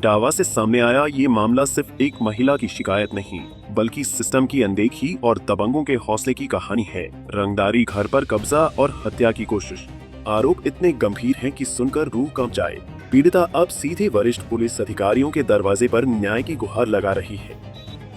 इटावा से सामने आया ये मामला सिर्फ एक महिला की शिकायत नहीं, बल्कि सिस्टम की अनदेखी और दबंगों के हौसले की कहानी है। रंगदारी, घर पर कब्जा और हत्या की कोशिश। आरोप इतने गंभीर हैं कि सुनकर रूह कांप जाए। पीड़िता अब सीधे वरिष्ठ पुलिस अधिकारियों के दरवाजे पर न्याय की गुहार लगा रही है।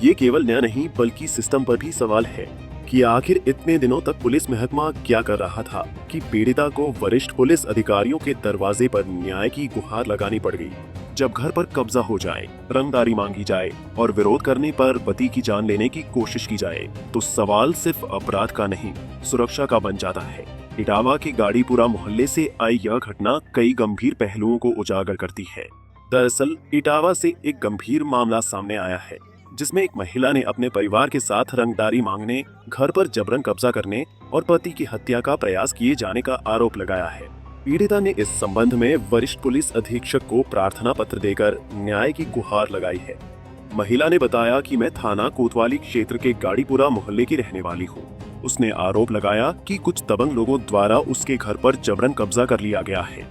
ये केवल न्याय नहीं, बल्कि सिस्टम पर भी सवाल है कि आखिर इतने दिनों तक पुलिस महकमा क्या कर रहा था कि पीड़िता को वरिष्ठ पुलिस अधिकारियों के दरवाजे पर न्याय की गुहार लगानी पड़ गई। जब घर पर कब्जा हो जाए, रंगदारी मांगी जाए और विरोध करने पर पति की जान लेने की कोशिश की जाए, तो सवाल सिर्फ अपराध का नहीं, सुरक्षा का बन जाता है। इटावा के गाड़ीपुरा मोहल्ले से आई यह घटना कई गंभीर पहलुओं को उजागर करती है। दरअसल इटावा से एक गंभीर मामला सामने आया है, जिसमें एक महिला ने अपने परिवार के साथ रंगदारी मांगने, घर पर जबरन कब्जा करने और पति की हत्या का प्रयास किए जाने का आरोप लगाया है। पीड़िता ने इस संबंध में वरिष्ठ पुलिस अधीक्षक को प्रार्थना पत्र देकर न्याय की गुहार लगाई है। महिला ने बताया कि मैं थाना कोतवाली क्षेत्र के गाड़ीपुरा मोहल्ले की रहने वाली हूँ। उसने आरोप लगाया कि कुछ दबंग लोगों द्वारा उसके घर पर जबरन कब्जा कर लिया गया है।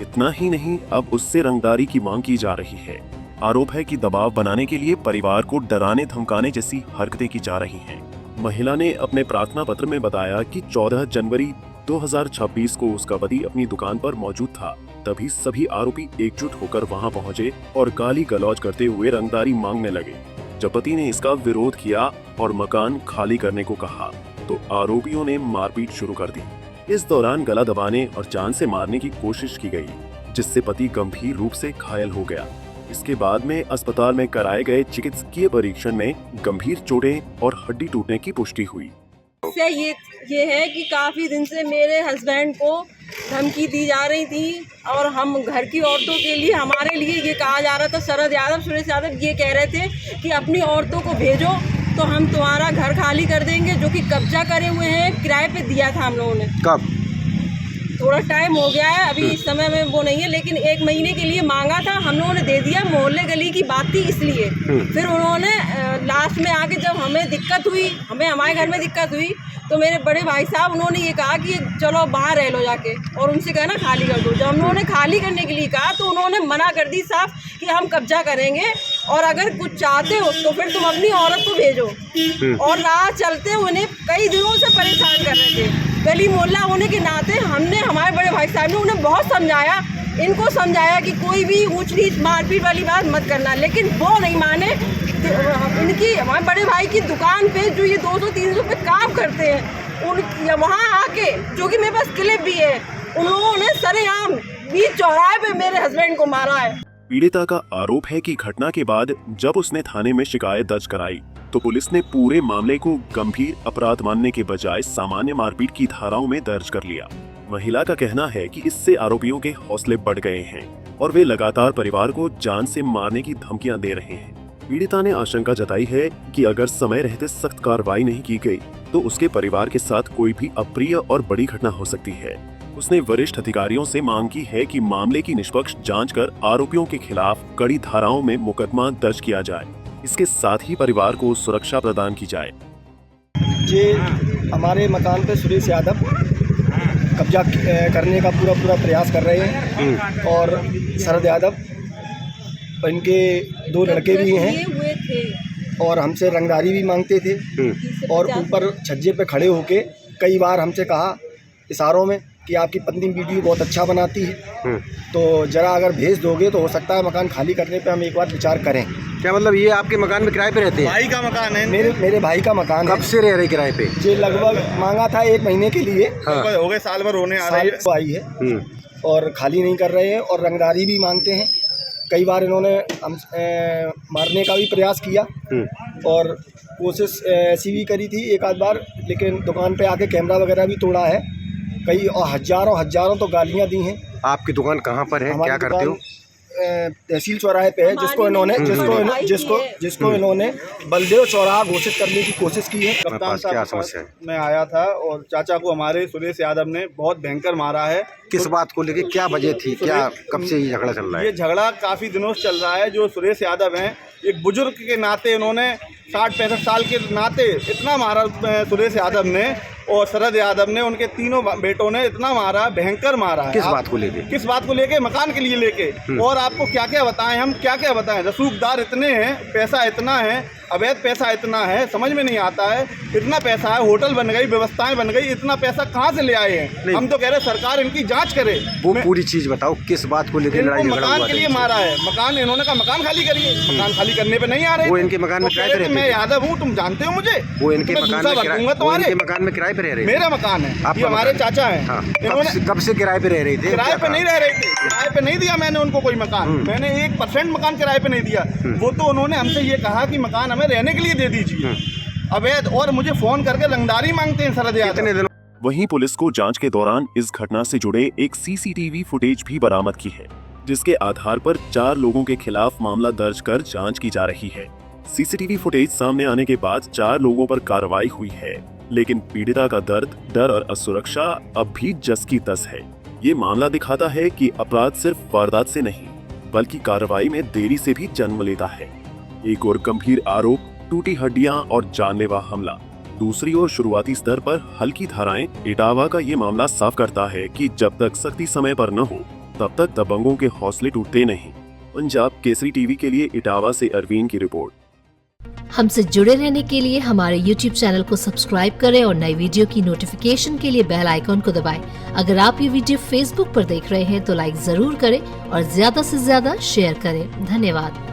इतना ही नहीं, अब उससे रंगदारी की मांग की जा रही है। आरोप है कि दबाव बनाने के लिए परिवार को डराने धमकाने जैसी हरकतें की जा रही हैं। महिला ने अपने प्रार्थना पत्र में बताया कि 14 जनवरी 2026 को उसका पति अपनी दुकान पर मौजूद था। तभी सभी आरोपी एकजुट होकर वहां पहुंचे और गाली गलौज करते हुए रंगदारी मांगने लगे। जब पति ने इसका विरोध किया और मकान खाली करने को कहा, तो आरोपियों ने मारपीट शुरू कर दी। इस दौरान गला दबाने और जान से मारने की कोशिश की गई, जिससे पति गंभीर रूप से घायल हो गया। इसके बाद में अस्पताल में कराए गए चिकित्सकीय परीक्षण में गंभीर चोटें और हड्डी टूटने की पुष्टि हुई। ये है कि काफ़ी दिन से मेरे हस्बैंड को धमकी दी जा रही थी और हम घर की औरतों के लिए, हमारे लिए ये कहा जा रहा था, शरद यादव, सुरेश यादव ये कह रहे थे कि अपनी औरतों को भेजो तो हम तुम्हारा घर खाली कर देंगे, जो कि कब्जा करे हुए हैं। किराए पे दिया था हम लोगों ने। कब? थोड़ा टाइम हो गया है, अभी इस समय में वो नहीं है, लेकिन 1 महीने के लिए मांगा था, हम लोगों ने दे दिया। मोहल्ले गली की बात थी इसलिए। फिर उन्होंने लास्ट में आके जब हमें दिक्कत हुई, हमारे घर में दिक्कत हुई, तो मेरे बड़े भाई साहब उन्होंने ये कहा कि चलो बाहर रह लो जाके, और उनसे कहना खाली कर दो। जब हम लोगों ने खाली करने के लिए कहा तो उन्होंने मना कर दी साफ कि हम कब्जा करेंगे और अगर कुछ चाहते हो तो फिर तुम अपनी औरत को भेजो। और राह चलते उन्हें कई दिनों से परेशान कर रहे थे। गली मोहल्ला होने के नाते हमने, हमारे बड़े भाई साहब ने उन्हें बहुत समझाया, इनको समझाया कि कोई भी ऊंच नीच मारपीट वाली बात मत करना, लेकिन वो नहीं माने। इनकी, हमारे बड़े भाई की दुकान पे जो ये 200-300 पे काम करते हैं, उन वहाँ आके, जो कि मेरे पास क्लिप भी है, उन लोगों ने सरेआम बीच चौराहे पे मेरे हस्बैंड को मारा है। पीड़िता का आरोप है कि घटना के बाद जब उसने थाने में शिकायत दर्ज कराई, तो पुलिस ने पूरे मामले को गंभीर अपराध मानने के बजाय सामान्य मारपीट की धाराओं में दर्ज कर लिया। महिला का कहना है कि इससे आरोपियों के हौसले बढ़ गए हैं और वे लगातार परिवार को जान से मारने की धमकियां दे रहे हैं। पीड़िता ने आशंका जताई है कि अगर समय रहते सख्त कार्रवाई नहीं की गई, तो उसके परिवार के साथ कोई भी अप्रिय और बड़ी घटना हो सकती है। उसने वरिष्ठ अधिकारियों से मांग की है कि मामले की निष्पक्ष जांच कर आरोपियों के खिलाफ कड़ी धाराओं में मुकदमा दर्ज किया जाए। इसके साथ ही परिवार को सुरक्षा प्रदान की जाए। ये हमारे मकान पे सुरेश यादव कब्जा करने का पूरा प्रयास कर रहे हैं और शरद यादव, इनके 2 लड़के भी हैं और हमसे रंगदारी भी मांगते थे और ऊपर छज्जे पे खड़े होके कई बार हमसे कहा इशारों में कि आपकी पत्नी वीडियो बहुत अच्छा बनाती है, तो ज़रा अगर भेज दोगे तो हो सकता है मकान खाली करने पे हम एक बार विचार करें। क्या मतलब ये आपके मकान में किराए पे रहते हैं? भाई का मकान है। मेरे भाई का मकान है। कब से रह रहे किराए पे? ये लगभग मांगा था 1 महीने के लिए। हाँ। हो गए, साल भर होने आई है और खाली नहीं कर रहे हैं और रंगदारी भी मांगते हैं। कई बार इन्होंने हम मारने का भी प्रयास किया और कोशिश ऐसी भी करी थी एक आध बार, लेकिन दुकान पे आके कैमरा वगैरह भी तोड़ा है। कई और हजारों तो गालियां दी हैं। आपकी दुकान कहाँ पर है, क्या करते हो? तहसील चौराहे पे है, जिसको इन्होंने बलदेव चौराहा घोषित करने की कोशिश की है। कप्तान साहब मैं आया था और चाचा को हमारे सुरेश यादव ने बहुत भयंकर मारा है। किस बात को लेके, क्या वजह थी, क्या कब से ये झगड़ा चल रहा है? ये झगड़ा काफ़ी दिनों से चल रहा है। जो सुरेश यादव हैं, एक बुजुर्ग के नाते, उन्होंने 60-65 साल के नाते इतना मारा सुरेश यादव ने, और शरद यादव ने उनके तीनों बेटों ने इतना मारा, भयंकर मारा है। किस बात को लेके? किस बात को लेके? मकान के लिए लेके। और आपको क्या क्या बताएं, हम क्या क्या बताएं। रसूखदार इतने हैं, पैसा इतना है, अवैध पैसा इतना है, समझ में नहीं आता है। इतना पैसा है, होटल बन गई, व्यवस्थाएं बन गई, इतना पैसा कहाँ से ले आए हैं? हम तो कह रहे सरकार इनकी जांच करे। वो पूरी चीज बताओ, किस बात को लेकर लड़ाई झगड़ा हुआ? मकान के लिए मारा है। मकान इन्होंने कहा मकान खाली करिए, मकान खाली करने पे नहीं आ रहे। वो इनके मकान में किराए पे रहते? मैं यादव हूँ, तुम जानते हो मुझे। वो इनके मकान में किराए पे रह रहे? मेरा मकान है, ये हमारे चाचा है। इन्होंने कब से किराए पे रह रहे थे? किराए पे नहीं रह रहे थे, किराए पे नहीं दिया मैंने उनको कोई मकान। मैंने 1% मकान किराए पे नहीं दिया। वो तो उन्होंने हमसे ये कहा कि मकान हमें रहने के लिए दे दीजिए, अवैध। और मुझे फोन करके रंगदारी मांगते हैं शरद यादव। वहीं पुलिस को जांच के दौरान इस घटना से जुड़े एक सीसीटीवी फुटेज भी बरामद की है, जिसके आधार पर 4 लोगों के खिलाफ मामला दर्ज कर जांच की जा रही है। सीसीटीवी फुटेज सामने आने के बाद 4 लोगों पर कार्रवाई हुई है, लेकिन पीड़िता का दर्द, डर और असुरक्षा अब भी जस की तस है। ये मामला दिखाता है कि अपराध सिर्फ वारदात से नहीं, बल्कि कार्रवाई में देरी से भी जन्म लेता है। एक और गंभीर आरोप, टूटी हड्डियां और जानलेवा हमला। दूसरी ओर शुरुआती स्तर पर हल्की धाराएं। इटावा का ये मामला साफ करता है कि जब तक सख्ती समय पर न हो, तब तक दबंगों के हौसले टूटते नहीं। पंजाब केसरी टीवी के लिए इटावा से अरवीन की रिपोर्ट। हमसे जुड़े रहने के लिए हमारे YouTube चैनल को सब्सक्राइब करें और नई वीडियो की नोटिफिकेशन के लिए बेल आइकॉन को दबाएं। अगर आप ये वीडियो Facebook पर देख रहे हैं तो लाइक जरूर करें और ज्यादा से ज्यादा शेयर करें। धन्यवाद।